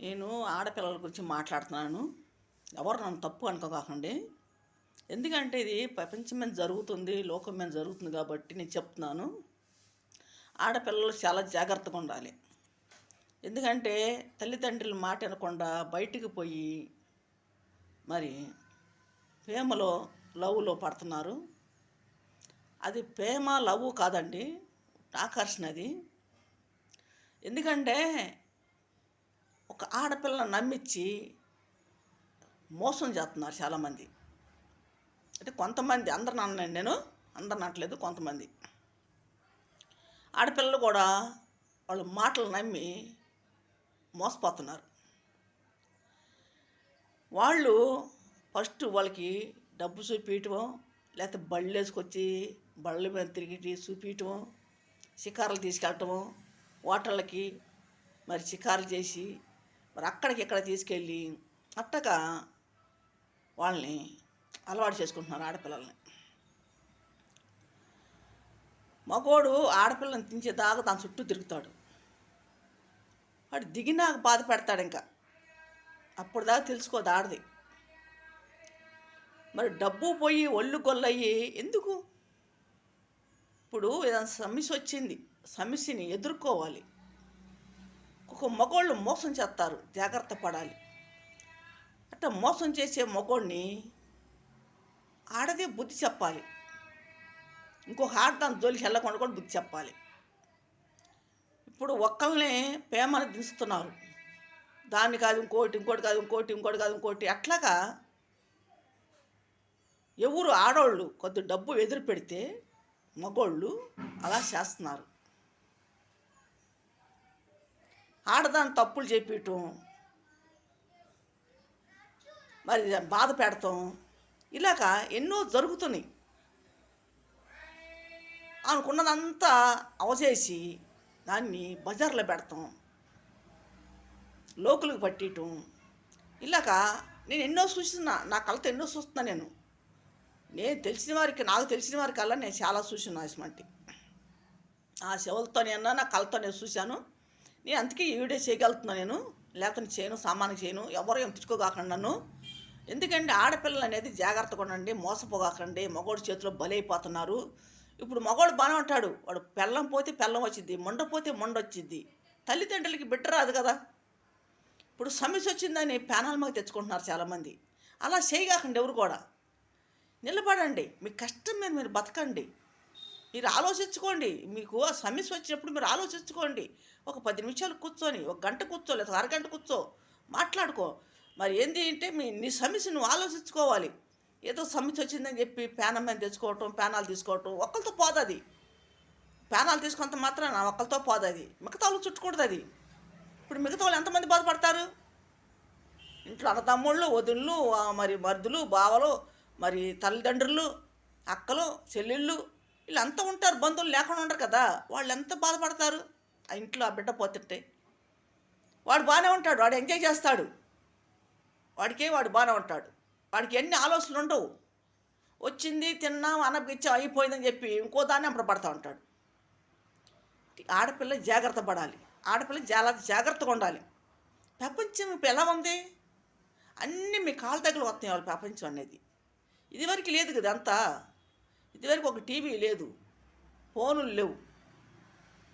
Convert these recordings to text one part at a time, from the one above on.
నేను ఆడపిల్లల గురించి మాట్లాడుతున్నాను. ఎవరు నన్ను తప్పు అనుకోకండి. ఎందుకంటే ఇది ప్రపంచం మీద జరుగుతుంది, లోకం మీద జరుగుతుంది కాబట్టి నేను చెప్తున్నాను. ఆడపిల్లలు చాలా జాగ్రత్తగా ఉండాలి. ఎందుకంటే తల్లిదండ్రుల మాట వినకుండా బయటికి పోయి మరి ప్రేమలో లవ్లో పడుతున్నారు. అది ప్రేమ లవ్ కాదండి, ఆకర్షణ అది. ఎందుకంటే ఒక ఆడపిల్లని నమ్మించి మోసం చేస్తున్నారు చాలామంది. అంటే కొంతమంది, అందరిని అన్నాను నేను, అందరిని అనట్లేదు, కొంతమంది ఆడపిల్లలు కూడా వాళ్ళ మాటలు నమ్మి మోసపోతున్నారు. వాళ్ళు ఫస్ట్ వాళ్ళకి డబ్బు చూపించటం, లేకపోతే బళ్ళు వేసుకొచ్చి బళ్ళ మీద తిరిగి చూపించటం, షికారులు తీసుకెళ్ళటము, హోటళ్ళకి మరి షికారులు చేసి మరి అక్కడికి ఇక్కడ తీసుకెళ్ళి అట్టగా వాళ్ళని అలవాటు చేసుకుంటున్నారు ఆడపిల్లల్ని. మగోడు ఆడపిల్లని తించేదాకా దాని చుట్టూ తిరుగుతాడు. వాడు దిగినాక బాధ పెడతాడు. ఇంకా అప్పుడు దాకా తెలుసుకోదు ఆడది. మరి డబ్బు పోయి ఒళ్ళు గొల్లయ్యి ఎందుకు? ఇప్పుడు ఏదైనా సమస్య వచ్చింది, సమస్యని ఎదుర్కోవాలి. ఒక మగోళ్ళు మోసం చేస్తారు, జాగ్రత్త పడాలి. అట్లా మోసం చేసే మగోడిని ఆడదే బుద్ధి చెప్పాలి. ఇంకొక ఆడ దాని జోలికి వెళ్ళకుండా కూడా బుద్ధి చెప్పాలి. ఇప్పుడు ఒక్కళ్ళనే ప్రేమను దించుతున్నారు. దాన్ని కాదు ఇంకోటి, ఇంకోటి కాదు ఇంకోటి, ఇంకోటి కాదు ఇంకోటి, అట్లాగా ఎవరు ఆడవాళ్ళు కొద్ది డబ్బు ఎదురు పెడితే మగోళ్ళు అలా చేస్తున్నారు. ఆడదాన్ని తప్పులు చెప్పటం, మరి బాధ పెడతాం, ఇలాగ ఎన్నో జరుగుతున్నాయి. అనుకున్నదంతా అవచేసి దాన్ని బజార్లో పెడతాం, లోకులకు పట్టేయటం, ఇలాగ నేను ఎన్నో చూస్తున్నా. నా కళ్ళతో ఎన్నో చూస్తున్నా. నేను తెలిసిన వారికి, నాకు తెలిసిన వారికి అలా నేను చాలా చూసిన ఇటువంటి ఆ చెవులతో నేను నా కళ్ళతో నేను చూశాను. నేను అందుకే ఈ వీడియో చేయగలుగుతున్నా. నేను లేకపోతే చేయను, సామాన్యం చేయను, ఎవరు ఏం తెచ్చుకోగాకండి నన్ను. ఎందుకంటే ఆడపిల్లలు అనేది జాగ్రత్తగా ఉండండి, మోసపోగాకండి. మగోడి చేతిలో బలైపోతున్నారు. ఇప్పుడు మగవాడు బాగానే ఉంటాడు, వాడు పెళ్ళం పోతే పెళ్ళం వచ్చింది, మొండ పోతే మొండ వచ్చింది. తల్లిదండ్రులకి బిడ్డ రాదు కదా. ఇప్పుడు సమస్య వచ్చిందని ప్యానాల మీద తెచ్చుకుంటున్నారు చాలామంది. అలా చేయగాకండి ఎవరు కూడా. నిలబడండి, మీ కష్టం మీద మీరు బతకండి. మీరు ఆలోచించుకోండి. మీకు ఆ సమస్య వచ్చినప్పుడు మీరు ఆలోచించుకోండి. ఒక 10 నిమిషాలు కూర్చొని, ఒక గంట కూర్చో, లేదా అరగంట కూర్చో, మాట్లాడుకో. మరి ఏంటి అంటే నీ సమస్య నువ్వు ఆలోచించుకోవాలి. ఏదో సమస్య వచ్చిందని చెప్పి ప్యానం మీద తెచ్చుకోవటం, ప్యానాలు తీసుకోవటం ఒక్కరితో పోదు అది. ప్యానాలు తీసుకున్నంత మాత్రాన ఒక్కరితో పోదు అది. మిగతా వాళ్ళు చుట్టకూడదు అది. ఇప్పుడు మిగతా వాళ్ళు ఎంతమంది బాధపడతారు? ఇంట్లో అన్నతమ్ముళ్ళు, వదిళ్ళు, మరి మరుదులు, బావలు, మరి తల్లిదండ్రులు, అక్కలు, చెల్లెళ్ళు, వీళ్ళంతా ఉంటారు. బంధువులు లేకుండా ఉండరు కదా. వాళ్ళు ఎంత బాధపడతారు ఆ ఇంట్లో ఆ బిడ్డ పోతుంటే. వాడు బాగానే ఉంటాడు, వాడు ఎంజాయ్ చేస్తాడు, వాడు బాగానే ఉంటాడు. వాడికి ఎన్ని ఆలోచనలు ఉండవు. వచ్చింది తిన్నాం, అనపిచ్చాం, అయిపోయిందని చెప్పి ఇంకో దాన్ని అప్పుడు పడతా ఉంటాడు. ఆడపిల్ల జాగ్రత్త పడాలి. ఆడపిల్ల చాలా జాగ్రత్తగా ఉండాలి. ప్రపంచం ఇప్పుడు ఎలా ఉంది? అన్నీ మీ కాళ్ళ దగ్గర వస్తున్నాయి వాళ్ళు. ప్రపంచం అనేది ఇదివరకు లేదు కదా. అంతా ఇదివరకు ఒక టీవీ లేదు, ఫోనులు లేవు.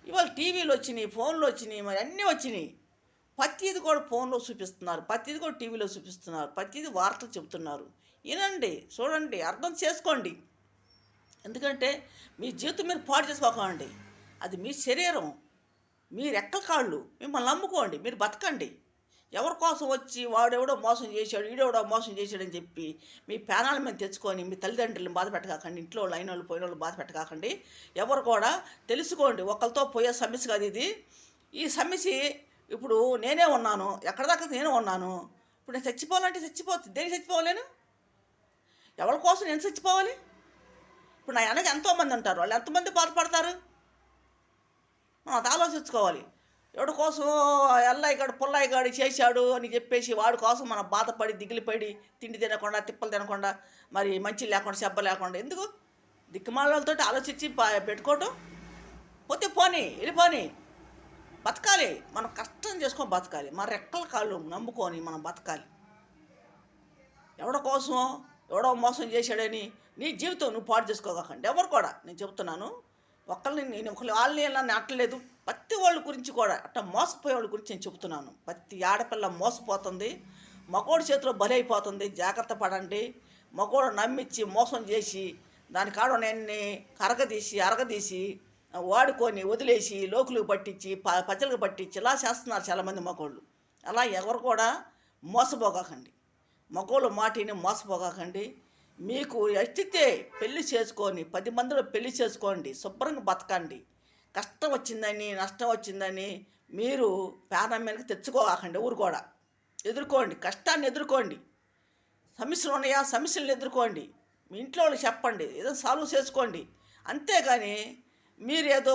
ఇవాళ టీవీలు వచ్చినాయి, ఫోన్లు వచ్చినాయి, మరి అన్నీ వచ్చినాయి. ప్రతిది కూడా ఫోన్లో చూపిస్తున్నారు, ప్రతిది కూడా టీవీలో చూపిస్తున్నారు, ప్రతిది వార్తలు చెబుతున్నారు. వినండి, చూడండి, అర్థం చేసుకోండి. ఎందుకంటే మీ జీవితం మీరు పాడు చేసుకోకండి. అది మీ శరీరం, మీ రెక్కల కాళ్ళు. మిమ్మల్ని నమ్ముకోండి, మీరు బతకండి. ఎవరి కోసం వచ్చి వాడెవడో మోసం చేశాడు, ఈడెవడో మోసం చేశాడని చెప్పి మీ ప్రాణాల మీద తెచ్చుకొని మీ తల్లిదండ్రులను బాధ పెట్టకాకండి. ఇంట్లో వాళ్ళు అయిన వాళ్ళు పోయిన వాళ్ళు బాధ పెట్టకాకండి. ఎవరు కూడా తెలుసుకోండి, ఒకరితో పోయే సమస్య కాదు ఇది. ఈ సమస్య ఇప్పుడు నేనే ఉన్నాను, ఎక్కడ దాకా నేను ఉన్నాను. ఇప్పుడు నేను చచ్చిపోవాలంటే చచ్చిపోతుంది. దేనికి చచ్చిపోవాలేను? ఎవరి కోసం నేను చచ్చిపోవాలి? ఇప్పుడు నా వెనక ఎంతోమంది ఉంటారు, వాళ్ళు ఎంతమంది బాధపడతారు? మనం అది ఆలోచించుకోవాలి. ఎవడి కోసం ఎల్లాయిగాడు పుల్లాయిగాడు చేశాడు అని చెప్పేసి వాడి కోసం మనం బాధపడి దిగులుపడి తిండి తినకుండా, తిప్పలు తినకుండా, మరి మంచి లేకుండా, చెబ్బ లేకుండా ఎందుకు దిక్కుమాలతో ఆలోచించి పెట్టుకోవటం? పోతే పోనీ, వెళ్ళిపోని. బతకాలి, మనం కష్టం చేసుకొని బతకాలి, మన రెక్కల కాళ్ళు నమ్ముకొని మనం బతకాలి. ఎవడో కోసమో ఎవడో మోసం చేశాడని నీ జీవితం నువ్వు పాడు చేసుకోకండి. ఎవరు కూడా నేను చెబుతున్నాను, నేను వాళ్ళని నన్ను అట్టలేదు, ప్రతి వాళ్ళ గురించి కూడా అట్లా మోసపోయే వాళ్ళ గురించి నేను చెబుతున్నాను. ప్రతి ఆడపిల్ల మోసపోతుంది, మగోడి చేతిలో బలైపోతుంది. జాగ్రత్త పడండి. మగోడు నమ్మించి మోసం చేసి దాని కాడ నేను అరగదీసి వాడుకొని వదిలేసి లోకులకు పట్టించి ప్రజలకు పట్టించి ఇలా చేస్తున్నారు చాలామంది మగోళ్ళు. అలా ఎవరు కూడా మోసపోకండి, మగోళ్ళు మాటిని మోసపోకండి. మీకు ఎట్టితే పెళ్లి చేసుకొని 10 మందిలో పెళ్లి చేసుకోండి, శుభ్రంగా బతకండి. కష్టం వచ్చిందని నష్టం వచ్చిందని మీరు ప్రాణం మీదకి తెచ్చుకోకండి. ఊరు కూడా ఎదుర్కోండి, కష్టాన్ని ఎదుర్కోండి. సమస్యలు ఉన్నాయా, సమస్యలను ఎదుర్కోండి. మీ ఇంట్లో వాళ్ళకి చెప్పండి, ఏదో సాల్వ్ చేసుకోండి. అంతేగాని మీరు ఏదో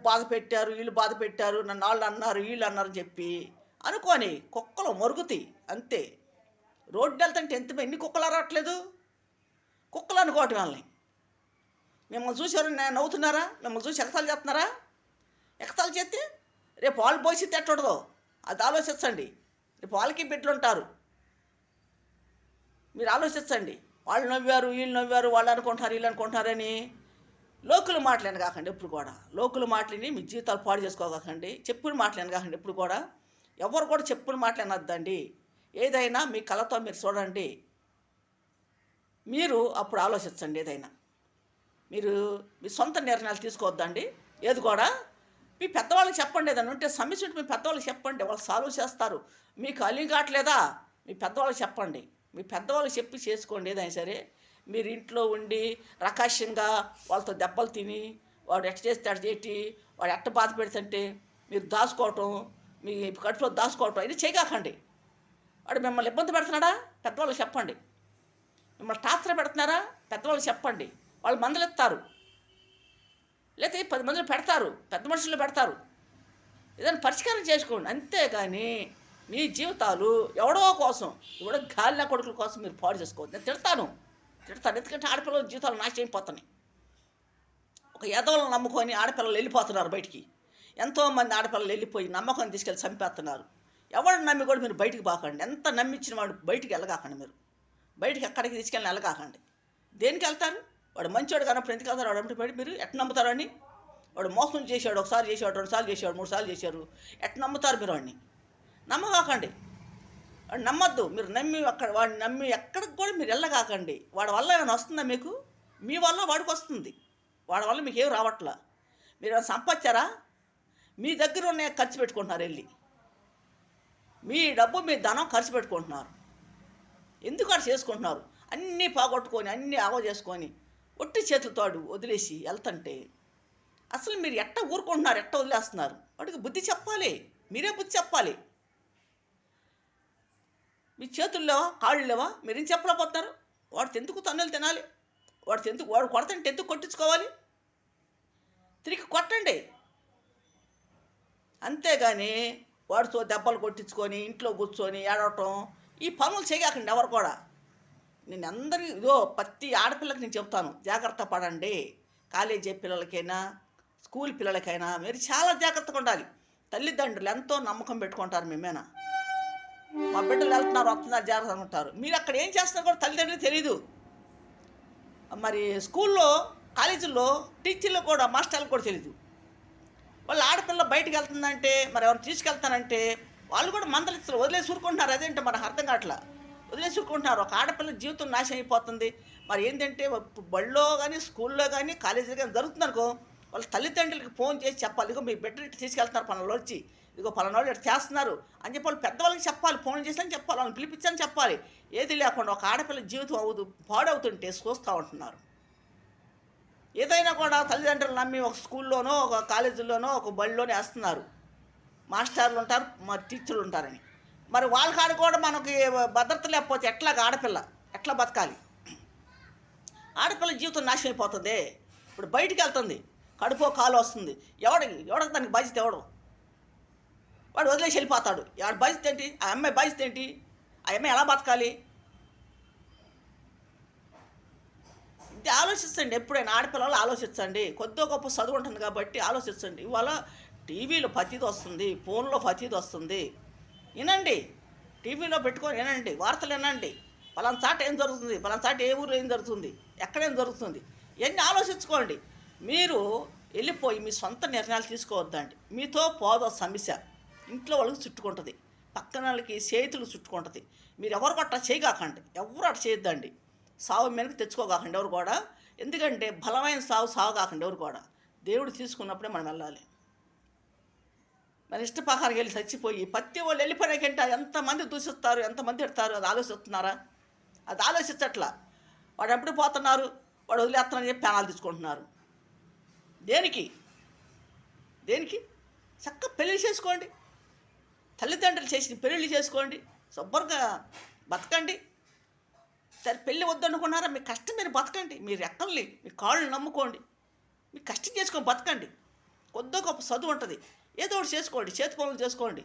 బాధ పెట్టారు, వీళ్ళు బాధ పెట్టారు, నన్ను వాళ్ళు అన్నారు వీళ్ళు అన్నారు అని చెప్పి అనుకొని కుక్కలు మరుగుతాయి అంతే. రోడ్డు వెళ్తుంటే ఎన్ని కుక్కలు రావట్లేదు, కుక్కలు అనుకోవటం వాళ్ళని. మిమ్మల్ని చూసారు నవ్వుతున్నారా, మిమ్మల్ని చూసి ఎగతాలు చేస్తున్నారా? ఎగతాలు చేస్తే రేపు వాళ్ళు భవిష్యత్తు ఎట్టుండదో అది ఆలోచించండి. రేపు వాళ్ళకి బిడ్డలు ఉంటారు, మీరు ఆలోచించండి. వాళ్ళు నవ్వారు వీళ్ళు నవ్వారు, వాళ్ళు అనుకుంటున్నారు వీళ్ళు అనుకుంటున్నారని లోకులు మాటలేను కాకండి. ఎప్పుడు కూడా లోకులు మాటలని మీ జీవితాలు పాడు చేసుకోకండి. చెప్పులు మాటలేను కాకండి. ఎప్పుడు కూడా ఎవరు కూడా చెప్పులు మాటలేనొద్దండి. ఏదైనా మీ కళతో మీరు చూడండి, మీరు అప్పుడు ఆలోచించండి. ఏదైనా మీరు మీ సొంత నిర్ణయాలు తీసుకోవద్దండి. ఏది కూడా మీ పెద్దవాళ్ళకి చెప్పండి. ఏదైనా ఉంటే సమస్య ఉంటే మీ పెద్దవాళ్ళకి చెప్పండి, వాళ్ళు సాల్వ్ చేస్తారు. మీకు అలిం కావట్లేదా, మీ పెద్దవాళ్ళకి చెప్పండి. మీ పెద్దవాళ్ళకి చెప్పి చేసుకోండి. ఏదైనా సరే మీరు ఇంట్లో ఉండి రకాశంగా వాళ్ళతో దెబ్బలు తిని వాడు ఎట్ట చేస్తే అట్ట చేటి వాడు ఎట్ట బాధ పెడుతుంటే మీరు దాచుకోవటం, మీ కడుపులో దాచుకోవటం ఇది చేయకాకండి. వాడు మిమ్మల్ని ఇబ్బంది పెడుతున్నాడా, పెద్దవాళ్ళకి చెప్పండి. మిమ్మల్ని టార్చర్ పెడుతున్నారా, పెద్దవాళ్ళకి చెప్పండి. వాళ్ళు మందలెత్తారు, లేకపోతే 10 మందిలో పెడతారు, పెద్ద మనుషులు పెడతారు. ఏదైనా పరిష్కారం చేసుకోండి. అంతేగాని మీ జీవితాలు ఎవడో కోసం, ఎవడో గాలిన కొడుకుల కోసం మీరు పాడు చేసుకోవద్దు. నేను తిడతాను, ఎందుకంటే ఆడపిల్లల జీవితాలు నాశనం అయిపోతున్నాయి. ఒక ఎదవలను నమ్ముకొని ఆడపిల్లలు వెళ్ళిపోతున్నారు బయటికి. ఎంతోమంది ఆడపిల్లలు వెళ్ళిపోయి నమ్మకం తీసుకెళ్ళి చంపేస్తున్నారు. ఎవరిని నమ్మి కూడా మీరు బయటికి పోకండి. ఎంత నమ్మించిన వాడు బయటికి వెళ్ళగాకండి. మీరు బయటికి ఎక్కడికి తీసుకెళ్ళి వెళ్ళగాకండి. దేనికి వెళ్తారు? వాడు మంచివాడు కానప్పుడు ఎందుకు వెళ్తారు? వాడు అంటే బయట మీరు ఎట్లా నమ్ముతారు అని? వాడు మోసం చేశాడు, ఒకసారి చేశాడు, 2 సార్లు చేశాడు, 3 సార్లు చేశారు, ఎట్లా నమ్ముతారు మీరు? వాడిని నమ్మగాకండి. వాడు నమ్మద్దు. మీరు వాడిని నమ్మి ఎక్కడికి కూడా మీరు వెళ్ళగాకండి. వాడి వల్ల ఏమైనా వస్తుందా మీకు? మీ వల్ల వాడికి వస్తుంది. వాడి వల్ల మీకు ఏం రావట్లా. మీరు ఏమైనా సంపాదించారా? మీ దగ్గర ఉన్న ఖర్చు పెట్టుకుంటున్నారు, వెళ్ళి మీ డబ్బు మీ ధనం ఖర్చు పెట్టుకుంటున్నారు. ఎందుకు అలా చేసుకుంటున్నారు? అన్నీ పోగొట్టుకొని అన్నీ ఆవ చేసుకొని ఒట్టి చేతులతో వదిలేసి వెళ్తుంటే అసలు మీరు ఎట్ట ఊరుకుంటున్నారు, ఎట్ట వదిలేస్తున్నారు? వాడికి బుద్ధి చెప్పాలి, మీరే బుద్ధి చెప్పాలి. మీ చేతుల్లో కాళ్ళు లేవా? మీరేం చెప్పలేకపోతున్నారు? వాడికి ఎందుకు తన్నులు తినాలి? వాడు కొడతంటే ఎందుకు కొట్టించుకోవాలి? తిరిగి కొట్టండి. అంతేగాని వాడితో దెబ్బలు కొట్టించుకొని ఇంట్లో కూర్చొని ఏడవటం ఈ పనులు చేయకండి ఎవరు కూడా. నేను అందరి ప్రతి ఆడపిల్లకి నేను చెప్తాను, జాగ్రత్త పడండి. కాలేజీ పిల్లలకైనా స్కూల్ పిల్లలకైనా మీరు చాలా జాగ్రత్తగా ఉండాలి. తల్లిదండ్రులు ఎంతో నమ్మకం పెట్టుకుంటారు మీ మీద. మా బిడ్డలు వెళ్తున్నారు వస్తున్నారు జాగ్రత్తగా ఉంటారు. మీరు అక్కడ ఏం చేస్తున్నారు కూడా తల్లిదండ్రులకు తెలీదు. మరి స్కూల్లో కాలేజీల్లో టీచర్లు కూడా మాస్టర్లకు కూడా తెలీదు. వాళ్ళు ఆడపిల్ల బయటకు వెళ్తుందంటే మరి ఎవరు తీసుకెళ్తానంటే వాళ్ళు కూడా మందలిస్తారు, వదిలేసి ఊరుకుంటున్నారు. అదేంటో మనకు అర్థం కావట్లా, వదిలేసి ఊరుకుంటున్నారు. ఒక ఆడపిల్ల జీవితం నాశనం అయిపోతుంది. మరి ఏంటంటే బళ్ళో కానీ స్కూల్లో కానీ కాలేజీలో కానీ జరుగుతుంది అనుకో, వాళ్ళ తల్లిదండ్రులకి ఫోన్ చేసి చెప్పాలి, ఇదిగో మీ బిడ్డలు ఇట్లా తీసుకెళ్తున్నారు పలానా వచ్చి, ఇదిగో పలానా వాళ్ళు ఇట్లా చేస్తున్నారు అని చెప్పి వాళ్ళు పెద్దవాళ్ళకి చెప్పాలి, ఫోన్ చేసి చెప్పాలి, వాళ్ళని పిలిపించని చెప్పాలి. ఏది లేకుండా ఒక ఆడపిల్ల జీవితం పాడవుతుంటే చూస్తూ ఉంటున్నారు. ఏదైనా కూడా తల్లిదండ్రులు నమ్మి ఒక స్కూల్లోనో ఒక కాలేజీల్లోనో ఒక బడిలోనే వేస్తున్నారు. మాస్టర్లు ఉంటారు, మరి టీచర్లు ఉంటారని. మరి వాళ్ళ కాడ కూడా మనకి భద్రత లేకపోతే ఎట్లాగ ఆడపిల్ల ఎట్లా బతకాలి? ఆడపిల్ల జీవితం నాశనం అయిపోతుంది. ఇప్పుడు బయటికి వెళ్తుంది, కడుపో కాలు వస్తుంది, ఎవడికి దానికి బాధ్యత? వాడు వదిలేసి వెళ్ళిపోతాడు. వాడి బాధ్యత ఏంటి? ఆ అమ్మాయి బాధ్యత ఏంటి? ఆ అమ్మాయి ఎలా బతకాలి? ఇది ఆలోచించండి. ఎప్పుడైనా ఆడపిల్లలు ఆలోచించండి. కొద్దిగా గొప్ప చదువు ఉంటుంది కాబట్టి ఆలోచించండి. ఇవాళ టీవీలో ప్రతిది వస్తుంది, ఫోన్లో ప్రతిది వస్తుంది. వినండి, టీవీలో పెట్టుకొని వినండి, వార్తలు వినండి. పలానా చాట ఏం జరుగుతుంది, పలానా చాట ఏ ఊరు ఏం జరుగుతుంది, ఎక్కడేం జరుగుతుంది, ఇవన్నీ ఆలోచించుకోండి. మీరు వెళ్ళిపోయి మీ సొంత నిర్ణయాలు తీసుకోవద్దండి. మీతో పోదో సమస్య ఇంట్లో వాళ్ళకి చుట్టుకుంటుంది, పక్కన వాళ్ళకి చేతులు చుట్టుకుంటుంది. మీరు ఎవరు అట్లా చేయగాకండి, ఎవరు అట్లా చేయొద్దండి. సావు మీదకి తెచ్చుకోగాకండి ఎవరు కూడా. ఎందుకంటే బలమైన సావు కాకండి ఎవరు కూడా. దేవుడు తీసుకున్నప్పుడే మనం వెళ్ళాలి. మన ఇష్టప్రకారం వెళ్ళి చచ్చిపోయి ప్రతి వాళ్ళు వెళ్ళిపోయినాకంటే ఎంతమంది దూషిస్తారు, ఎంతమంది పెడతారు, అది ఆలోచిస్తున్నారా? అది ఆలోచించట్లా. వాడు ఎప్పుడు పోతున్నారు, వాడు వదిలేస్తున్నారని చెప్పి ప్రాణాలు తీసుకుంటున్నారు. దేనికి దేనికి? చక్కగా పెళ్ళి చేసుకోండి, తల్లిదండ్రులు చేసి పెళ్ళిళ్ళు చేసుకోండి, శుభ్రంగా బతకండి. సరే పెళ్ళి వద్దనుకున్నారా, మీ కష్టం మీరు బతకండి. మీరు రెక్కల్ని మీ కాళ్ళు నమ్ముకోండి, మీ కష్టం చేసుకొని బతకండి. కొద్దో గొప్ప చదువు ఉంటుంది, ఏదో ఒకటి చేసుకోండి, చేతి పనులు చేసుకోండి,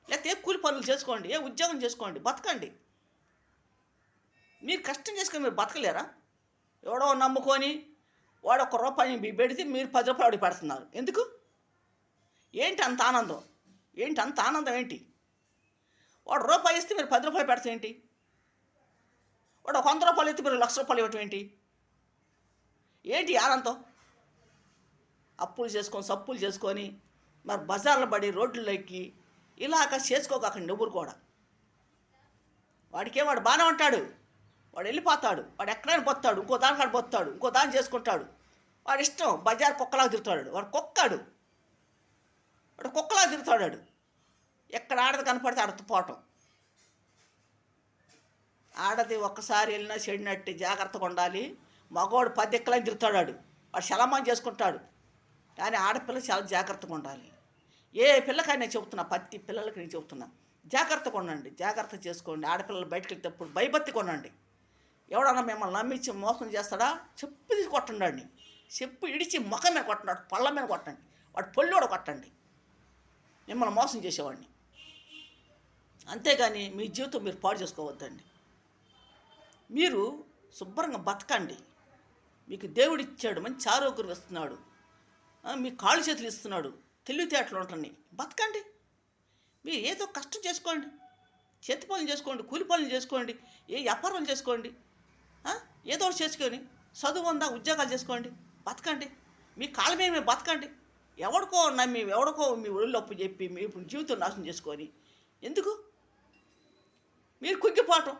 లేకపోతే ఏ కూలి పనులు చేసుకోండి, ఏ ఉద్యోగం చేసుకోండి, బతకండి. మీరు కష్టం చేసుకొని మీరు బతకలేరా? ఎవడో నమ్ముకొని వాడు ₹1 మీ పెడితే మీరు ₹10 వాడికి పెడుతున్నారు. ఎందుకు? ఏంటి అంత ఆనందం? ఏంటి అంత ఆనందం ఏంటి? వాడు రూపాయి ఇస్తే మీరు ₹10 పెడతాం ఏంటి? వాడు ₹100 ఇస్తే మీరు ₹1,00,000 ఇవ్వటం ఏంటి? ఏంటి ఆనందం? అప్పులు చేసుకొని సప్పులు చేసుకొని మరి బజార్లో పడి రోడ్లు ఎక్కి ఇలాగ చేసుకోకండి ఎవరు కూడా. వాడు బాగానే ఉంటాడు, వాడు వెళ్ళిపోతాడు, వాడు ఎక్కడైనా పోతాడు, ఇంకో దానికాడ పోతాడు, ఇంకో దాన్ని చేసుకుంటాడు. వాడు ఇష్టం, బజార్ కుక్కలాగా తిరుగుతాడు. వాడు కుక్కలాగా తిరుగుతాడు. ఎక్కడ ఆడది కనపడితే ఆడతో పోవటం. ఆడది ఒక్కసారి వెళ్ళినా చెడినట్టు జాగ్రత్తగా ఉండాలి. మగవాడు 10 ఎక్కలని తిరుగుతాడు, వాడు శలమాన్ చేసుకుంటాడు. కానీ ఆడపిల్ల చాలా జాగ్రత్తగా ఉండాలి. ఏ పిల్లకైనా నేను చెబుతున్నా, ప్రతి పిల్లలకి నేను చెబుతున్నా, జాగ్రత్తగా ఉండండి, జాగ్రత్త చేసుకోండి. ఆడపిల్లలు బయటకు వెళ్తేప్పుడు భయభక్తిగా ఉండండి. ఎవడన్నా మిమ్మల్ని నమ్మించి మోసం చేస్తాడా, చెప్పు తీసి కొట్టండి, చెప్పు ఇడిచి ముఖం మీద కొట్టండి, పళ్ళ మీద కొట్టండి, వాడు పొల్లోడు కొట్టండి మిమ్మల్ని మోసం చేసేవాడిని. అంతేగాని మీ జీవితం మీరు పాడు చేసుకోవద్దండి. మీరు శుభ్రంగా బతకండి. మీకు దేవుడు ఇచ్చాడు, మంచి ఆరోగ్యం ఇస్తున్నాడు, మీ కాళ్ళు చేతులు ఇస్తున్నాడు, తెలివితేటలు ఉంటున్నాయి, బతకండి. మీరు ఏదో కష్టం చేసుకోండి, చేతి పనులు చేసుకోండి, కూలి పనులు చేసుకోండి, ఏ వ్యాపారం చేసుకోండి, ఏదో ఒకటి చేసుకొని చదువు ఉందా ఉద్యోగాలు చేసుకోండి, బతకండి. మీ కాళ్ళ మీద మీరు బతకండి. ఎవడికో నమ్మి ఎవడికో మీ ఒళ్ళు అప్పు చెప్పి మీ జీవితం నాశనం చేసుకొని ఎందుకు? మీరు కుంగిపోవటం.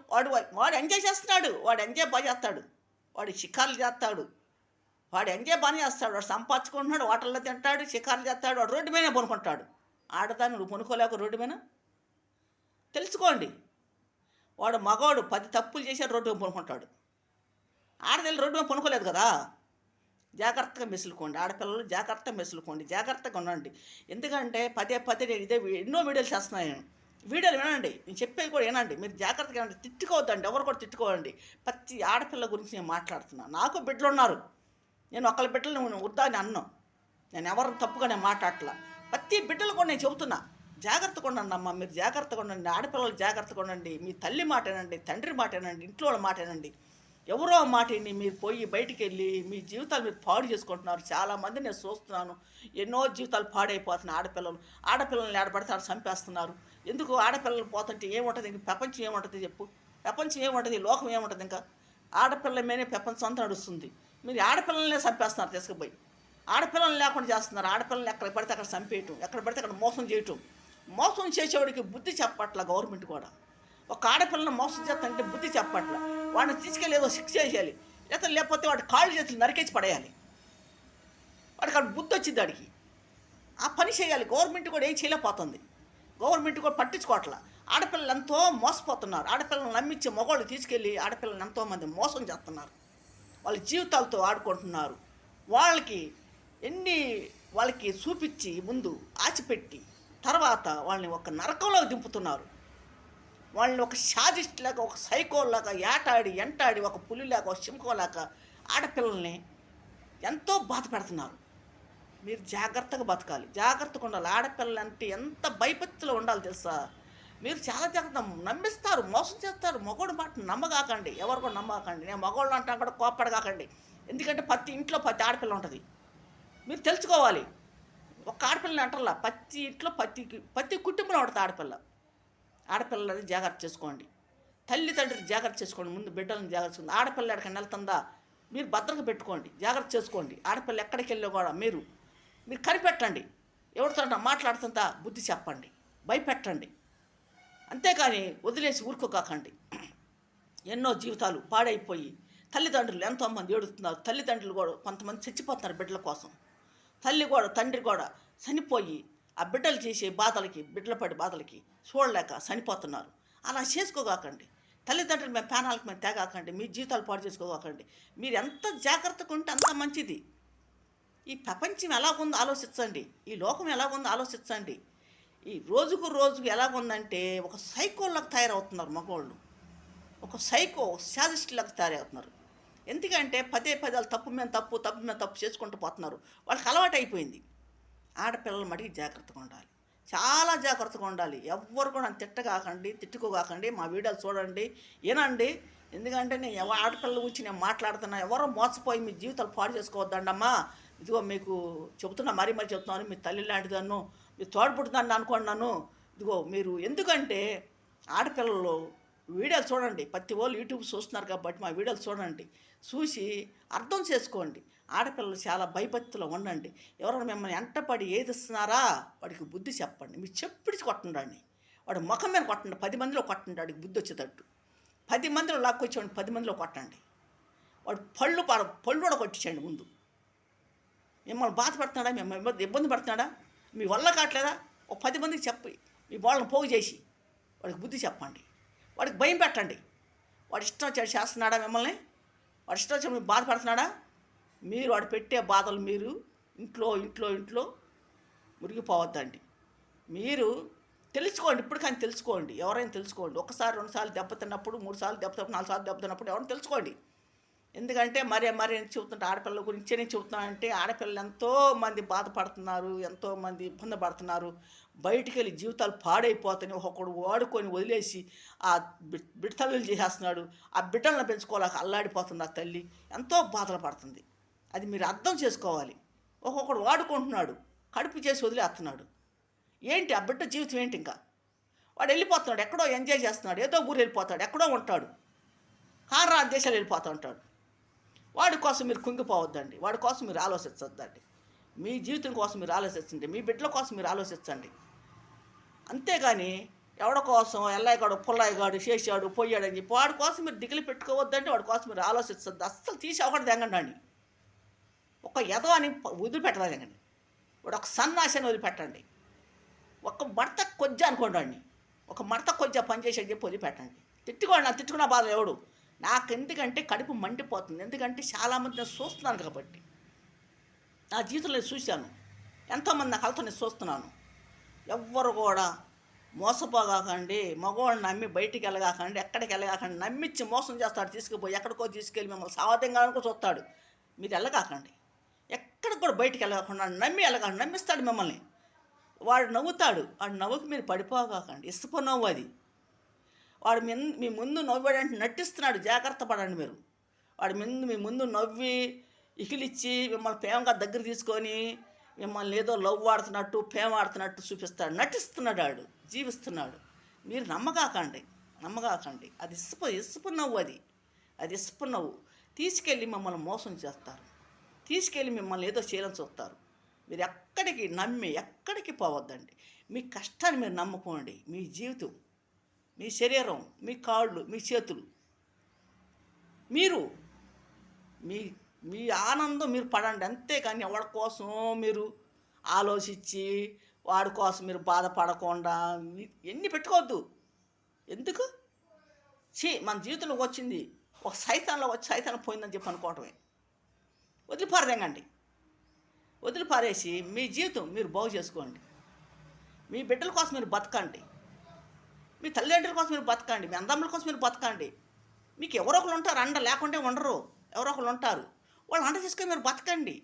వాడు ఎంజాయ్ చేస్తున్నాడు, వాడు ఎంజాయ్ బాగా చేస్తాడు, వాడు షికార్లు చేస్తాడు, వాడు ఎంజాయ్ బాగా చేస్తాడు, వాడు సంపాదించుకుంటున్నాడు, హోటల్లో తింటాడు, షికార్లు చేస్తాడు, వాడు రోడ్డు మీద పనుకుంటాడు. ఆడదాన్ని నువ్వు పనుకోలేక రోడ్డు మీద తెలుసుకోండి. వాడు మగవాడు 10 తప్పులు చేసి రోడ్డు మీద పనుకుంటాడు. ఆడదల్లి రోడ్డు మీద పనుకోలేదు కదా. జాగ్రత్తగా మెసులుకోండి, ఆడపిల్లలు జాగ్రత్తగా మెసులుకోండి, జాగ్రత్తగా ఉండండి. ఎందుకంటే పదే నేను ఎన్నో వీడియోలు చేస్తున్నాను. వీడియోలు వినండి, నేను చెప్పేది కూడా వినండి. మీరు జాగ్రత్తగా వినండి, తిట్టుకోవద్దండి, ఎవరు కూడా తిట్టుకోవండి. ప్రతి ఆడపిల్ల గురించి నేను మాట్లాడుతున్నాను. నాకు బిడ్డలు ఉన్నారు, నేను ఒకళ్ళ బిడ్డలు వద్దా అని అన్నాను. నేను ఎవరు తప్పుగా నేను మాట్లాడట్లా. ప్రతి బిడ్డలు కూడా నేను చెబుతున్నా, జాగ్రత్తగా ఉండండి అమ్మ, మీరు జాగ్రత్తగా ఉండండి, ఆడపిల్లలు జాగ్రత్తగా ఉండండి. మీ తల్లి మాట వినండి, తండ్రి మాట వినండి, ఇంట్లో వాళ్ళ మాట వినండి. ఎవరో మాట విని మీరు పోయి బయటికి వెళ్ళి మీ జీవితాలు మీరు పాడు చేసుకుంటున్నారు. చాలామంది నేను చూస్తున్నాను, ఎన్నో జీవితాలు పాడైపోతున్నాయి. ఆడపిల్లల్ని ఏడబడితే చంపేస్తున్నారు. ఎందుకు? ఆడపిల్లలు పోతుంటే ఏముంటుంది? ఇంక ప్రపంచం ఏముంటుంది చెప్పు? ప్రపంచం ఏముంటుంది? లోకం ఏముంటుంది? ఇంకా ఆడపిల్లల మీదే ప్రపంచం అంతా నడుస్తుంది. మీరు ఆడపిల్లలనే చంపేస్తున్నారు తీసుకుపోయి. ఆడపిల్లలు లేకుండా చేస్తున్నారు. ఆడపిల్లలు ఎక్కడ పడితే అక్కడ చంపేయటం, ఎక్కడ పడితే అక్కడ మోసం చేయటం. మోసం చేసేవాడికి బుద్ధి చెప్పట్ల గవర్నమెంట్ కూడా. ఒక ఆడపిల్లని మోసం చేస్తానంటే బుద్ధి చెప్పట్ల. వాడిని తీసుకెళ్ళి ఏదో శిక్ష చేయాలి, లేకపోతే వాడి కాళ్ళు చేతులు నరికేసి పడేయాలి. వాడికి అక్కడ బుద్ధి వచ్చింది, వాడికి ఆ పని చేయాలి. గవర్నమెంట్ కూడా ఏం చేయలేకపోతుంది. గవర్నమెంట్ కూడా పట్టించుకోవట్ల. ఆడపిల్లలు ఎంతో మోసపోతున్నారు. ఆడపిల్లలను నమ్మించి మగవాళ్ళు తీసుకెళ్ళి ఆడపిల్లలను ఎంతోమంది మోసం చేస్తున్నారు. వాళ్ళ జీవితాలతో ఆడుకుంటున్నారు. వాళ్ళకి చూపించి ముందు ఆచిపెట్టి తర్వాత వాళ్ళని ఒక నరకంలో దింపుతున్నారు. వాళ్ళని ఒక షాడిస్ట్ లాగా, ఒక సైకోలాగా ఎంటాడి ఒక పులిలాగా, ఒక సింహంలాగా ఆడపిల్లల్ని ఎంతో బాధ పెడుతున్నారు. మీరు జాగ్రత్తగా బతకాలి, జాగ్రత్తగా ఉండాలి. ఆడపిల్లలు అంటే ఎంత భయపత్తిలో ఉండాలి తెలుసా? మీరు చాలా జాగ్రత్త. నమ్మిస్తారు, మోసం చేస్తారు. మగవాడు మాట నమ్మగాకండి, ఎవరు కూడా నమ్మకండి. నేను మగవాళ్ళు అంటే కూడా కోప్పడగాకండి. ఎందుకంటే ప్రతి ఇంట్లో ప్రతి ఆడపిల్ల ఉంటుంది. మీరు తెలుసుకోవాలి. ఒక ఆడపిల్లని అంటారా, ప్రతి ఇంట్లో ప్రతి కుటుంబంలో ఉంటుంది ఆడపిల్ల. ఆడపిల్లలని జాగ్రత్త చేసుకోండి. తల్లిదండ్రులు జాగ్రత్త చేసుకోండి. ముందు బిడ్డలను జాగ్రత్త చేసుకోండి. ఆడపిల్ల ఎక్కడికైనా వెళ్తుందా మీరు భద్రత పెట్టుకోండి, జాగ్రత్త చేసుకోండి. ఆడపిల్ల ఎక్కడికి వెళ్ళో కూడా మీరు కనిపెట్టండి. ఎవరితో మాట్లాడుతుందా బుద్ధి చెప్పండి, భయపెట్టండి. అంతేకాని వదిలేసి ఊరుకోకాకండి. ఎన్నో జీవితాలు పాడైపోయి తల్లిదండ్రులు ఎంతోమంది ఏడుస్తున్నారు. తల్లిదండ్రులు కూడా కొంతమంది చచ్చిపోతున్నారు బిడ్డల కోసం. తల్లి కూడా తండ్రి కూడా చనిపోయి ఆ బిడ్డలు చేసే బాధలకి, బిడ్డల పడి బాధలకి చూడలేక చనిపోతున్నారు. అలా చేసుకోగాకండి. తల్లిదండ్రులు మేము ప్రాణాలకు మేము తేగాకండి. మీ జీవితాలు పాడు చేసుకోగాకండి. మీరు ఎంత జాగ్రత్తగా ఉంటే అంత మంచిది. ఈ ప్రపంచం ఎలాగుందో ఆలోచించండి. ఈ లోకం ఎలాగుందో ఆలోచించండి. ఈ రోజుకు ఎలాగుందంటే ఒక సైకోల్లాగా తయారవుతున్నారు మగవాళ్ళు. ఒక సైకో శాదిస్టులాగా తయారవుతున్నారు. ఎందుకంటే పదే వాళ్ళు తప్పు మీద తప్పు చేసుకుంటూ పోతున్నారు. వాళ్ళకి అలవాటు అయిపోయింది. ఆడపిల్లలు మటుకు జాగ్రత్తగా ఉండాలి, చాలా జాగ్రత్తగా ఉండాలి. ఎవ్వరు కూడా తిట్టుకోగాకండి. మా వీడియోలు చూడండి, వినండి. ఎందుకంటే నేను ఆడపిల్లల గురించి నేను మాట్లాడుతున్నా. ఎవరో మోసపోయి మీ జీవితాలు పాడు చేసుకోవద్దండమ్మా. ఇదిగో మీకు చెబుతున్నా, మరీ చెప్తున్నాను. మీ తల్లి లాంటిదన్ను, మీ తోడ్పుడుదాన్ని అనుకున్నాను. ఇదిగో మీరు ఎందుకంటే ఆడపిల్లలు వీడియోలు చూడండి. ప్రతి వాళ్ళు యూట్యూబ్ చూస్తున్నారు కాబట్టి మా వీడియోలు చూడండి, చూసి అర్థం చేసుకోండి. ఆడపిల్లలు చాలా భయభక్తిలో ఉండండి. ఎవరైనా మిమ్మల్ని ఎంటపడి ఏదిస్తున్నారా వాడికి బుద్ధి చెప్పండి. మీరు చెప్పిడిచి కొట్టండి. వాడు ముఖం మీద కొట్టండి. 10 మందిలో కొట్టండి. వాడికి బుద్ధి వచ్చేటట్టు 10 మందిలో లాక్కొచ్చేవాడిని 10 మందిలో కొట్టండి. వాడు పళ్ళు కూడా కొట్టించండి. ముందు మిమ్మల్ని బాధ పెడుతున్నాడా, మిమ్మల్ని ఇబ్బంది పెడుతున్నాడా, మీ వల్ల కావట్లేదా, ఒక 10 మందికి చెప్పి మీ వాళ్ళని పోగు చేసి వాడికి బుద్ధి చెప్పండి. వాడికి భయం పెట్టండి. వాడు ఇష్టం వచ్చాడు చేస్తున్నాడా మిమ్మల్ని, వాడు ఇష్టం వచ్చి బాధ పెడుతున్నాడా, మీరు వాడు పెట్టే బాధలు మీరు ఇంట్లో మురిగిపోవద్దండి. మీరు తెలుసుకోండి. ఇప్పుడు కానీ తెలుసుకోండి. ఎవరైనా తెలుసుకోండి. ఒకసారి 2 సార్లు దెబ్బతిన్నప్పుడు, 3 సార్లు దెబ్బతిన్నప్పుడు, 4 సార్లు దెబ్బతిన్నప్పుడు ఎవరైనా తెలుసుకోండి. ఎందుకంటే మరీ చెబుతుంటే ఆడపిల్లల గురించే నేను చెబుతున్నానంటే ఆడపిల్లలు ఎంతోమంది బాధపడుతున్నారు, ఎంతోమంది ఇబ్బంది పడుతున్నారు. బయటికి వెళ్ళి జీవితాలు పాడైపోతాయి. ఒకడు వాడుకొని వదిలేసి ఆ బిడ్డలు చేసేస్తున్నాడు. ఆ బిడ్డలను పెంచుకోలేక అల్లాడిపోతుంది ఆ తల్లి. ఎంతో బాధలు పడుతుంది. అది మీరు అర్థం చేసుకోవాలి. ఒక్కొక్కడు వాడుకుంటున్నాడు, కడుపు చేసి వదిలేస్తున్నాడు. ఏంటి ఆ బిడ్డ జీవితం ఏంటి? ఇంకా వాడు వెళ్ళిపోతున్నాడు, ఎక్కడో ఎంజాయ్ చేస్తున్నాడు, ఏదో ఊరు వెళ్ళిపోతాడు, ఎక్కడో ఉంటాడు, కారా దేశాలు వెళ్ళిపోతూ ఉంటాడు. వాడి కోసం మీరు కుంగిపోవద్దండి. వాడి కోసం మీరు ఆలోచించొద్దండి. మీ జీవితం కోసం మీరు ఆలోచించండి. మీ బిడ్డల కోసం మీరు ఆలోచించండి. అంతేగాని ఎవడ కోసం ఎల్లయ్యగాడు పుల్లయ్యగాడు చేసాడు పోయాడని చెప్పి వాడి కోసం మీరు దిగులు పెట్టుకోవద్దండి. వాడి కోసం మీరు ఆలోచించద్దు. అస్సలు తీసి ఒకటి తెంగండి. ఒక ఎదవని వదిలిపెట్టదండి. వాడు ఒక సన్నాసిని వదిలిపెట్టండి. ఒక మడత కొజ్జ అనుకోండి. ఒక మడత కొజ్జ పనిచేసేది చెప్పి వదిలిపెట్టండి. తిట్టుకున్న బాధ ఎవడు నాకు, ఎందుకంటే కడుపు మండిపోతుంది. ఎందుకంటే చాలామంది నేను చూస్తున్నాను కాబట్టి, నా జీవితంలో నేను చూశాను. ఎంతోమంది నా కళతో నేను చూస్తున్నాను. ఎవ్వరు కూడా మోసపోగాకండి. మగవాళ్ళని నమ్మి బయటికి వెళ్ళగాకండి, ఎక్కడికి వెళ్ళగాకండి. నమ్మించి మోసం చేస్తాడు, తీసుకుపోయి ఎక్కడికో తీసుకెళ్ళి మిమ్మల్ని సావతంగా చూస్తాడు. మీరు వెళ్ళగాకండి. ఎక్కడికి కూడా బయటికి వెళ్ళకుండా వెళ్ళగాకండి. నమ్మిస్తాడు మిమ్మల్ని. వాడు నవ్వుతాడు. వాడు నవ్వుకి మీరు పడిపోగాకండి. ఇసుపు నవ్వు అది. వాడు మీ ముందు నవ్వాడంటే నటిస్తున్నాడు. జాగ్రత్త పడండి మీరు. వాడి మీ ముందు నవ్వి ఇకిలిచ్చి మిమ్మల్ని ప్రేమగా దగ్గర తీసుకొని మిమ్మల్ని ఏదో లవ్ ఆడుతున్నట్టు ప్రేమ ఆడుతున్నట్టు చూపిస్తాడు. నటిస్తున్నాడు. వాడు జీవిస్తున్నాడు. మీరు నమ్మగాకండి. అది ఇసుపు నవ్వు. అది ఇసుపు నవ్వు. తీసుకెళ్ళి మిమ్మల్ని మోసం చేస్తారు. తీసుకెళ్ళి మిమ్మల్ని ఏదో చేయాలని చూస్తారు. మీరు ఎక్కడికి పోవద్దండి. మీ కష్టాన్ని మీరు నమ్ముకోండి. మీ జీవితం, మీ శరీరం, మీ కాళ్ళు, మీ చేతులు, మీరు మీ ఆనందం మీరు పడండి. అంతేకాని ఎవరి కోసం మీరు ఆలోచించి వాడి కోసం మీరు బాధపడకుండా ఎన్ని పెట్టుకోవద్దు. ఎందుకు? మన జీవితంలోకి వచ్చింది ఒక సైతానం పోయిందని చెప్పి అనుకోవటమే. వదిలిపారేసి మీ జీవితం మీరు బాగు చేసుకోండి. మీ బిడ్డల కోసం మీరు బతకండి. మీ తల్లిదండ్రుల కోసం మీరు బతకండి. మీ అన్నదమ్ముల కోసం మీరు బతకండి. మీకు ఎవరో ఒకరు ఉంటారు, అండ లేకుంటే ఉండరు. ఎవరో ఒకరు ఉంటారు. వాళ్ళు అండ చేసుకొని మీరు బతకండి.